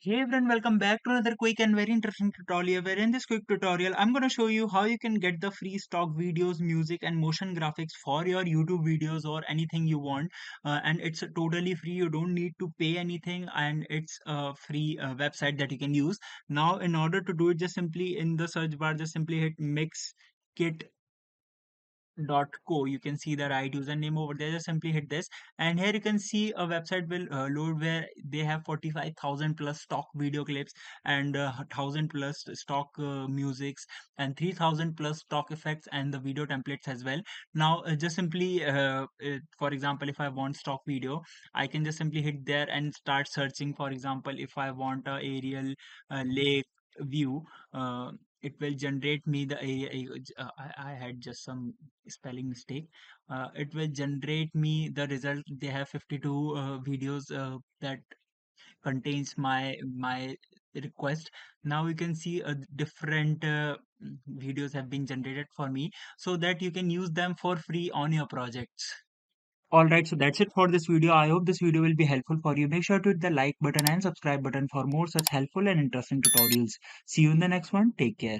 Hey everyone, welcome back to another quick and very interesting tutorial where in this quick tutorial I'm going to show you how you can get the free stock videos, music and motion graphics for your YouTube videos or anything you want, and it's totally free. You don't need to pay anything and it's a free website that you can use. Now in order to do it, just simply in the search bar just simply hit mixkit.co. You can see the right username over there. Just simply hit this and here you can see a website will load where they have 45,000 plus stock video clips and 1,000 plus stock musics and 3,000 plus stock effects and the video templates as well. Now just simply for example, if I want stock video, I can just simply hit there and start searching. For example, if I want a aerial lake view, uh, it will generate me the I had just some spelling mistake. It will generate me the result. They have 52 videos that contains my request. Now you can see different videos have been generated for me so that you can use them for free on your projects. Alright, so that's it for this video. I hope this video will be helpful for you. Make sure to hit the like button and subscribe button for more such helpful and interesting tutorials. See you in the next one. Take care.